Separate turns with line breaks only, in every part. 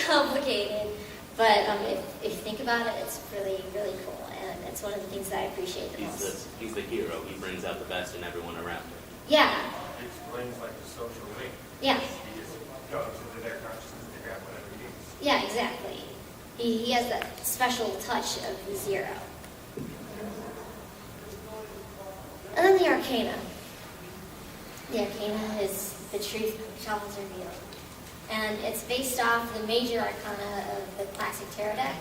complicated, but if you think about it, it's really, really cool, and it's one of the things that I appreciate the most.
He's the hero. He brings out the best in everyone around him.
Yeah.
He explains like the social link.
Yeah.
He just goes into their consciousness to grab whatever he needs.
Yeah, exactly. He has that special touch of the zero. And then the Arcana. The Arcana is the truth shall is revealed. And it's based off the major arcana of the classic tarot deck.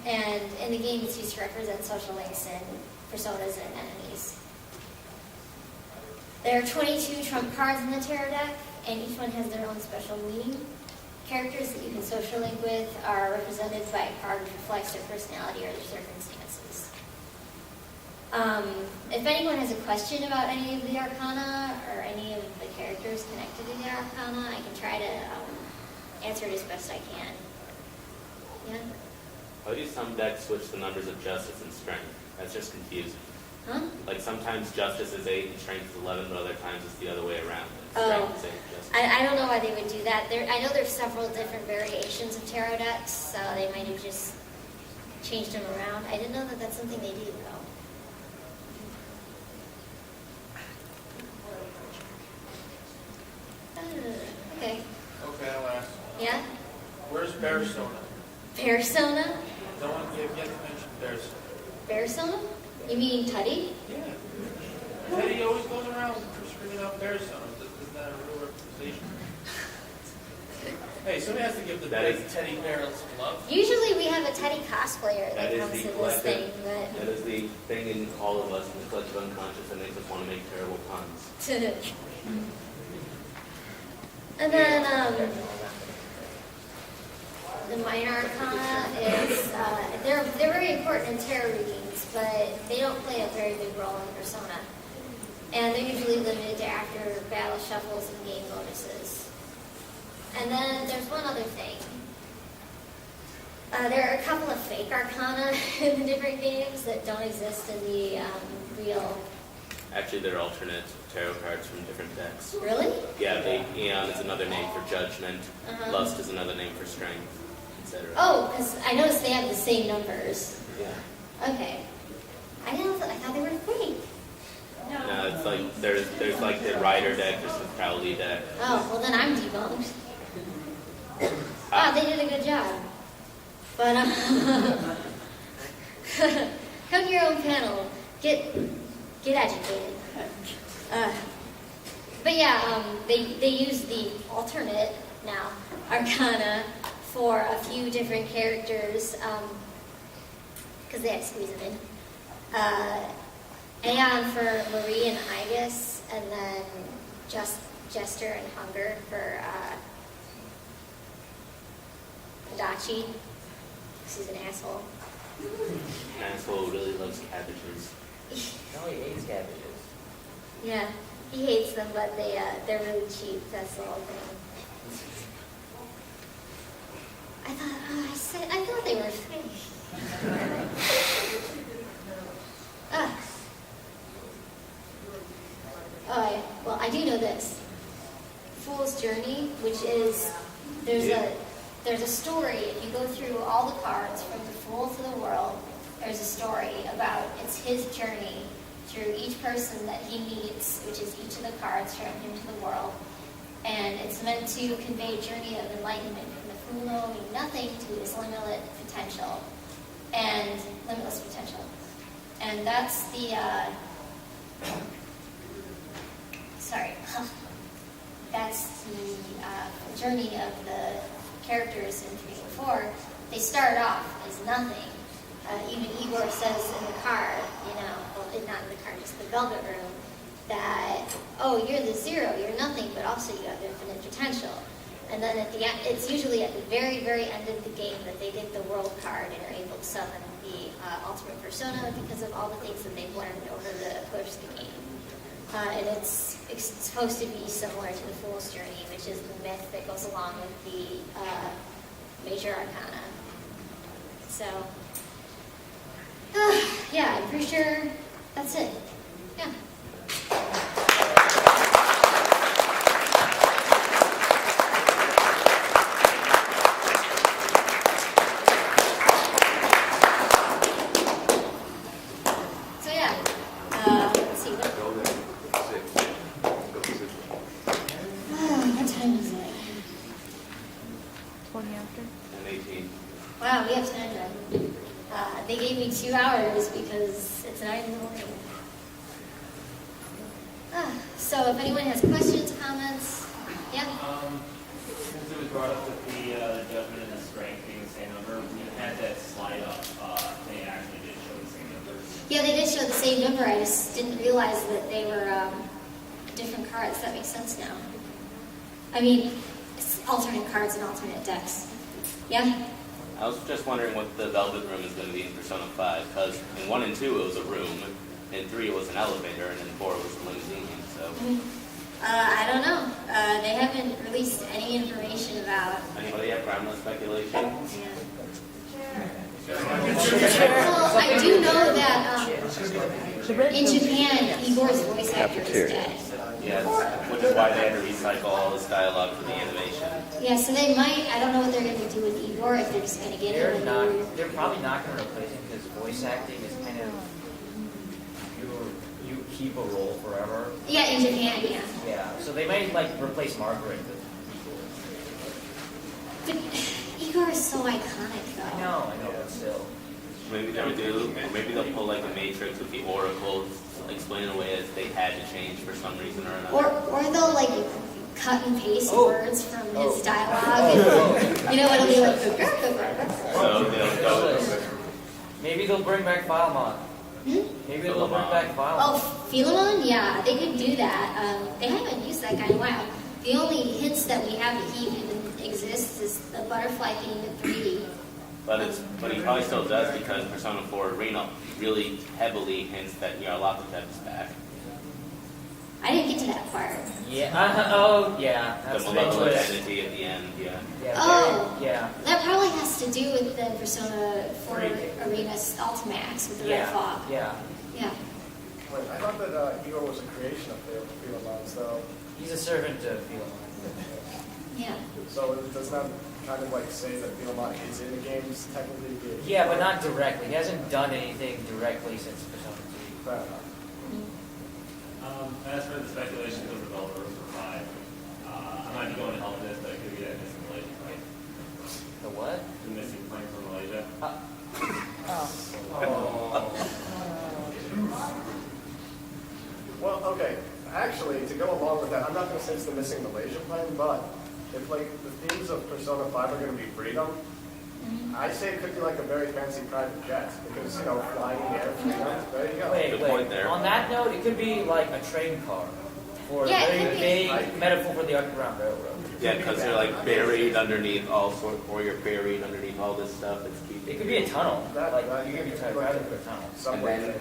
And in the game, it's used to represent social links and personas and enemies. There are 22 trump cards in the tarot deck, and each one has their own special meaning. Characters that you can social link with are represented by a card which reflects their personality or their circumstances. If anyone has a question about any of the arcana or any of the characters connected to the arcana, I can try to answer it as best I can. Yeah?
How do some decks switch the numbers of justice and strength? That's just confusing.
Huh?
Like sometimes justice is 8 and strength is 11, but other times it's the other way around.
Oh.
Strength is 8 and justice.
I don't know why they would do that. I know there's several different variations of tarot decks, so they might have just changed them around. I didn't know that that's something they do, though. Okay.
Okay, I'll ask.
Yeah?
Where's Persona?
Persona?
No one yet mentioned Persona.
Persona? You mean Tutty?
Yeah. Teddy always goes around screaming out Persona. Isn't that a real representation? Hey, somebody has to give the big teddy bear some love.
Usually we have a Teddy cosplayer that
That
comes
is
to
the
this thing,
collective.
but...
That is the thing in all of us in the collective unconscious that makes us want to make terrible puns.
And then, the minor arcana is, they're very important in tarot readings, but they don't play a very big role in Persona. And they're usually limited to after battle shuffles and game bonuses. And then there's one other thing. There are a couple of fake arcana in the different games that don't exist in the real.
Actually, they're alternate tarot cards from different decks.
Really?
Yeah, Aeon is another name for judgment.
Uh-huh.
Lust is another name for strength, etc.
Oh, because I noticed they have the same numbers.
Yeah.
Okay. I thought they were fake.
No, it's like there's like the Rider deck, there's the Crowley deck.
Oh, well then I'm debunked. Wow, they did a good job. But come to your own panel. Get educated. But yeah, they use the alternate now arcana for a few different characters because they had to squeeze them in. Aeon for Marie and Igus, and then Jester and Hunger for Adachi. He's an asshole.
An asshole who really loves cabbages.
No, he hates cabbages.
Yeah, he hates them, but they're really cheap. That's the whole thing. I thought they were fake. Well, I do know this. Fool's Journey, which is there's a story. If you go through all the cards from the Fool to the World, there's a story about it's his journey through each person that he meets, which is each of the cards showing him to the world. And it's meant to convey a journey of enlightenment from the fool knowing nothing to his limitless potential. And that's the that's the journey of the characters in 3 and 4. They start off as nothing. Even Igor says in the card, not in the card, just the Velvet Room, that, oh, you're the zero, you're nothing, but also you have infinite potential. And then at the end, it's usually at the very, very end of the game that they get the world card and are able to summon the ultimate persona because of all the things that they've learned over the course of the game. And it's supposed to be similar to the Fool's Journey, which is the myth that goes along with the major arcana. So, yeah, I'm pretty sure that's it. Yeah.
20 after.
I'm 18.
Wow, we have time then. They gave me 2 hours because it's 9 in the morning. So if anyone has questions, comments, yeah?
Since it was brought up with the judgment and the strength being the same number, we had that slide up. They actually did show the same numbers.
Yeah, they did show the same number. I just didn't realize that they were different cards. That makes sense now. I mean, it's alternate cards and alternate decks. Yeah?
I was just wondering what the Velvet Room is going to be in Persona 5, because in 1 and 2 it was a room, in 3 it was an elevator, and in 4 it was a limousine, so...
I don't know. They haven't released any information about...
Anybody have groundless speculation?
Well, I do know that in Japan, Igor's voice actor is dead.
Yes, which is why they had to recycle all this dialogue for the animation.
Yeah, so they might, I don't know what they're going to do with Igor, if they're just going to get him.
They're probably not going to replace him because voice acting is kind of, you keep a role forever.
Yeah, in Japan, yeah.
Yeah, so they might like replace Margaret with Igor.
But Igor is so iconic, though.
I know, but still.
Maybe they'll pull like a Matrix with the oracles, explain away as they had to change for some reason or another.
Or they'll, like, cut and paste words from his dialogue. And, you know, it'll be like...
So they'll go...
Maybe they'll bring back Filemon. Maybe they'll bring back Filemon.
Oh, Philemon? Yeah, they could do that. They haven't used that guy in a while. The only hints that we have that he even exists is the butterfly theme in 3D.
But he probably still does because Persona 4 Arena really heavily hints that Nyarlathotep is back.
I didn't get to that part.
Yeah, yeah.
The
That's
malevolent
twist.
entity at the end, yeah.
Yeah.
That probably has to do with the Persona 4
Three.
Arena Ultimax with the red fog.
Yeah.
Yeah.
Wait, I thought that Igor was a creation of Philemon, so...
He's a servant to Filemon.
Yeah.
So does that kind of like say that Philemon is in the games technically?
Yeah, but not directly. He hasn't done anything directly since Persona 3.
Fair enough.
As for the speculations of developers for 5, I might be going to help this, but it could be that missing Malaysia plane.
The what?
The missing plane from Malaysia.
Well, okay. Actually, to go along with that, I'm not going to say it's the missing Malaysia plane, but if like the themes of Persona 5 are going to be freedom, I say it could be like a very fancy private jet because, you know, flying in the air, freedom. There you go.
Good point there.
On that note, it could be like a train car, or
Yeah,
a
it
very
could be.
vague metaphor for the Underground Railroad.
Yeah, because they're like buried underneath all sort, or you're buried underneath all this stuff. It's keeping.
It could be a tunnel.
That-
Like
that-
you could be traveling through a tunnel.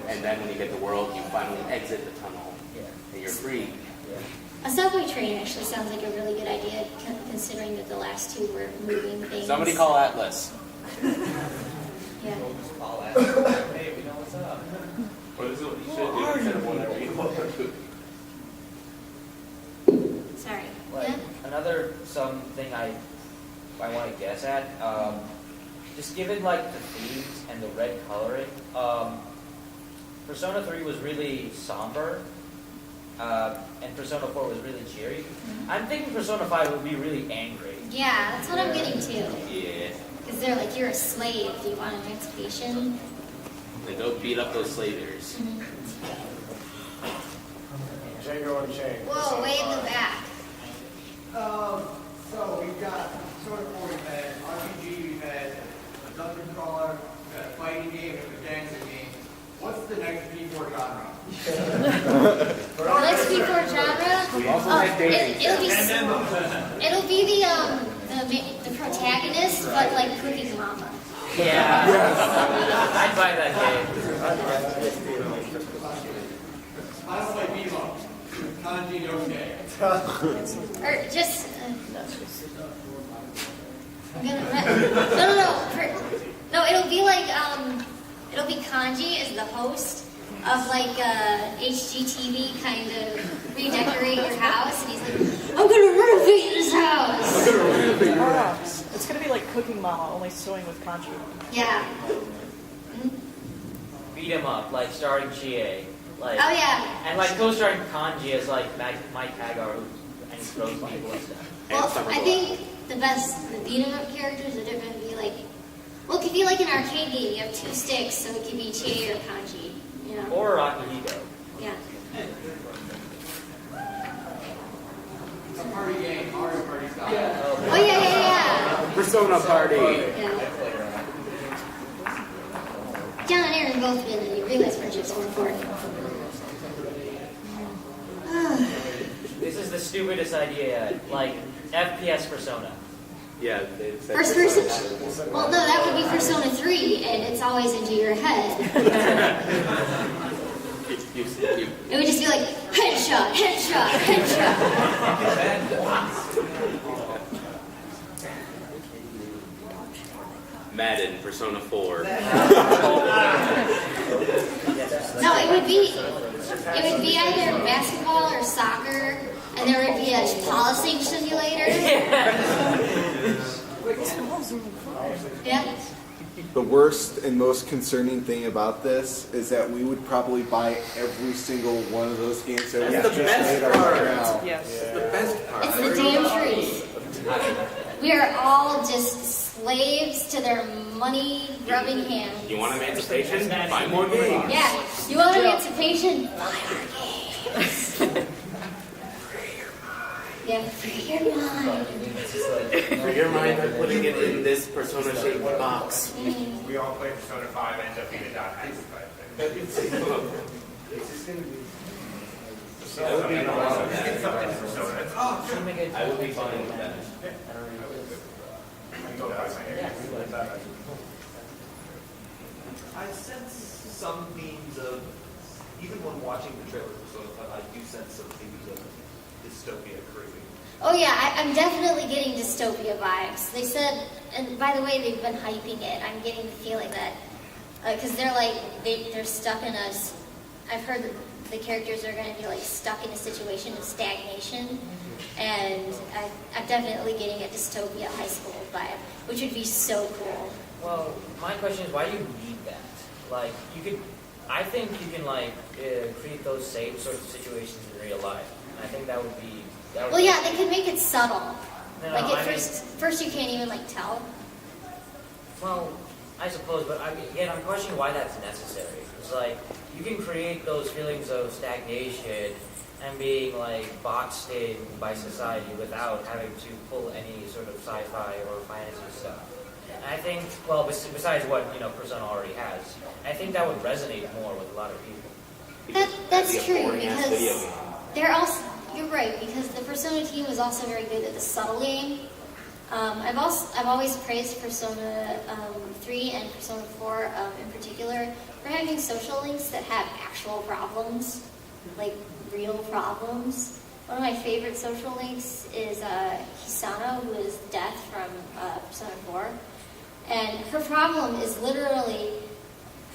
And then when you get the world, you finally exit the tunnel,
Yeah.
and you're free.
Yeah.
A subway train actually sounds like a really good idea, considering that the last two were moving things.
Somebody call Atlas.
Yeah.
Hey, we know what's up.
Or this is what you should do instead of whatever you want to do.
Sorry.
Like
Yeah?
another something I want to guess at. Just given like the themes and the red coloring, Persona 3 was really somber, and Persona 4 was really cheery. I'm thinking Persona 5 will be really angry.
Yeah, that's what I'm getting to.
Yeah.
Because they're like, you're a slave. Do you want emancipation?
Then go beat up those slavers.
Django Unchained.
Whoa, way in the back.
So we've got sort of we've had RPG, we've had a dungeon crawler, we've got a fighting game, and a dancing game. What's the next P4 genre?
The next P4 genre?
We also had dating.
It'll be the protagonist, but like Cooking Mama.
Yeah, I'd buy that game.
I don't like Milo. Kanji no K.
Or just. I'm gonna. No, it'll be like it'll be Kanji as the host of like HGTV kind of redecorate your house, and he's like, I'm gonna renovate this house.
It's gonna be like Cooking Mama, only sewing with kanji.
Yeah.
Beat 'em up, like starring Chie. Like,
Oh yeah.
and like co-starring Kanji as like Mike Hagar, and he throws people and stuff.
Well,
Summer
I
Block.
think the beat 'em up characters? Would it be like, well, it could be like an arcade game. You have 2 sticks, so it could be Chie or Kanji. You know?
Or Akihiko.
Yeah.
It's a party game, Mario Party style.
Oh yeah.
Persona Party.
Yeah. John and Aaron both been in real-life friendships before.
This is the stupidest idea yet. Like, FPS Persona.
Yeah, they said
First person? Well, no, that would be Persona 3, and it's always into your head.
You-
It would just be like, headshot, headshot, headshot.
Madden, Persona 4.
No, it would be either basketball or soccer, and there would be a policing simulator. Yeah.
The worst and most concerning thing about this is that we would probably buy every single one of those games that we
That's
just
the best
made right
part.
now.
Yes.
The best part.
It's the damn truth. We are all just slaves to their money-grubbing hands.
You want emancipation? Buy more games.
Yeah. You want emancipation? Buy our games. Yeah, free your mind.
For your mind, I'm putting it in this Persona-shaped box.
We all play Persona 5 and end up being a dot hack.
I would be fine with that.
I sense some themes of, even when watching the trailer for Persona 5, I do sense some themes of dystopia creeping.
Oh yeah, I'm definitely getting dystopia vibes. They said, and by the way, they've been hyping it. I'm getting the feeling that, because they're like, they're stuck in a, I've heard that the characters are going to be like stuck in a situation of stagnation, and I'm definitely getting a dystopia high school vibe, which would be so cool.
Well, my question is, why do you need that? Like, you could, I think you can like create those same sorts of situations in real life. And I think that would be. That would
Well, yeah, they could make it subtle.
No,
Like
I
at
mean-
first you can't even like tell.
Well, I suppose, but I mean, again, I'm questioning why that's necessary. It's like you can create those feelings of stagnation and being like boxed in by society without having to pull any sort of sci-fi or fantasy stuff. And I think, well, besides what Persona already has, I think that would resonate more with a lot of people.
That's true
boring-ass video
because
game.
they're also, you're right, because the Persona team was also very good at the subtle game. I've always praised Persona 3 and Persona 4 in particular for having social links that have actual problems, like real problems. One of my favorite social links is Hisano, who is Death from Persona 4. And her problem is literally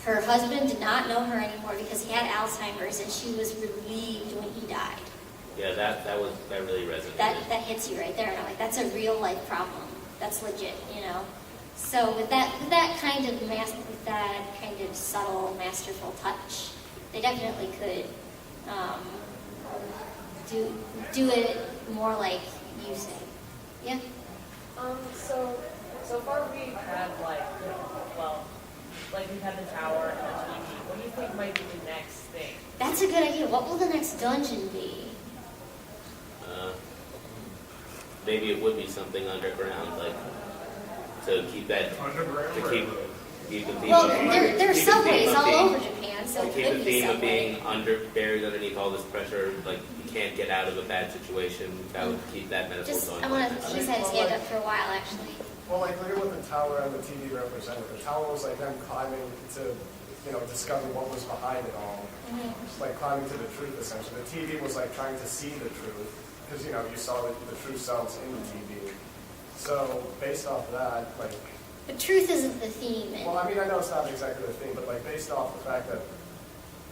her husband did not know her anymore because he had Alzheimer's, and she was relieved when he died.
Yeah, that really resonated.
That hits you right there. And I'm like, that's a real life problem. That's legit, So with that kind of subtle, masterful touch, they definitely could do it more like you say. Yeah.
So far we've had we've had the tower and the TV. What do you think might be the next thing?
That's a good idea. What will the next dungeon be?
Maybe it would be something underground, like to keep that to keep the theme.
Well,
of-
there are
keep the
subways
theme of
all
being-
over Japan, so
to
it
keep
could
the
be
theme of
subway.
being buried underneath all this pressure, like you can't get out of a bad situation. That would keep that metaphor going.
I want to. He's had his hand up for a while, actually.
Well, like, look at what the tower and the TV represented. The tower was like them climbing to, discover what was behind it all. It's like climbing to the truth, essentially. The TV was like trying to see the truth, because, you saw the true selves in the TV. So, based off that, like...
But truth isn't the theme.
Well, I mean, I know it's not exactly the theme, but, like, based off the fact that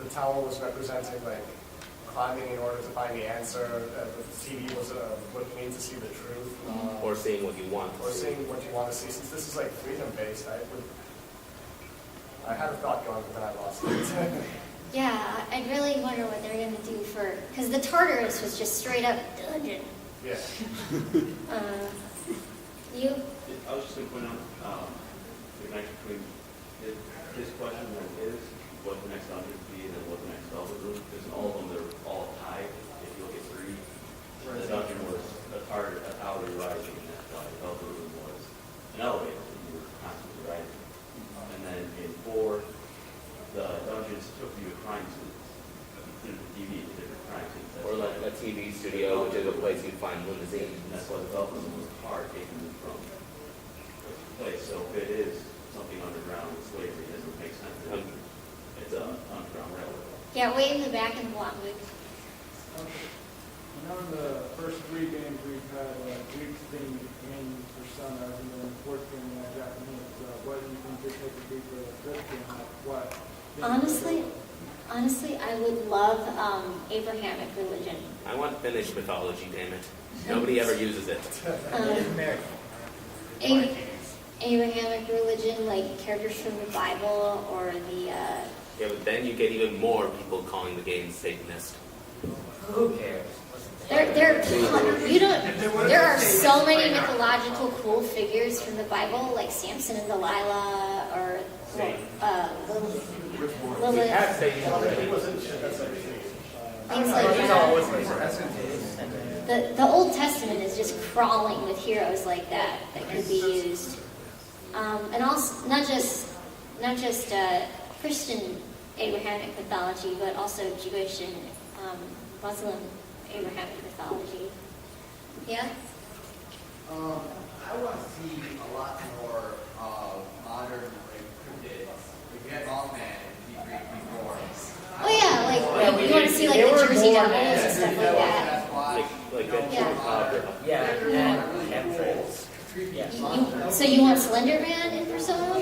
the tower was representing, like, climbing in order to find the answer, the TV was what it means to see the truth.
Or seeing what you want.
Or seeing what you want to see. Since this is like freedom-based, I had a thought going, but then I lost it.
Yeah, I really wonder what they're going to do because the Tartarus was just straight up dungeon.
Yeah.
You?
I was just going to point out the connection between his question and his, what the next dungeon would be, and then what the next velvet room, because in all of them, they're all tied. If you look at 3, the dungeon was a tower you're rising, and that's why the velvet room was an elevator that you were constantly rising. And then in 4, the dungeons took you to crime scenes. Included the TV to different crime scenes.
Or like a TV studio, which is a place you'd find limousines.
And that's why the velvet room was hard taking you from place. So if it is something underground with slavery, it doesn't make sense. It's an underground railroad.
Yeah, way in the back in the block, Luke.
I know in the first 3 games we've had Greek-themed main personas, and then in the 4th game we had Japanese. What do you think this would be for the 5th game? Like what?
Honestly, I would love Abrahamic religion.
I want Finnish mythology, damn it. Nobody ever uses it.
Abrahamic religion, like characters from the Bible or the.
Yeah, but then you get even more people calling the game Satanist.
Who cares?
There are so many mythological cool figures from the Bible, like Samson and Delilah, or
We have Satan already.
things like that. The Old Testament is just crawling with heroes like that could be used, and also not just Christian Abrahamic mythology, but also Jewish and Muslim Abrahamic mythology. Yeah?
I want to see a lot more modern cryptids. We had Mothman in D3 before.
Oh yeah, like you want to see like the Jersey Devils and stuff like that.
Like that chupacabra.
Yeah, and chemtrails. Yeah.
So you want Slender Man in Persona?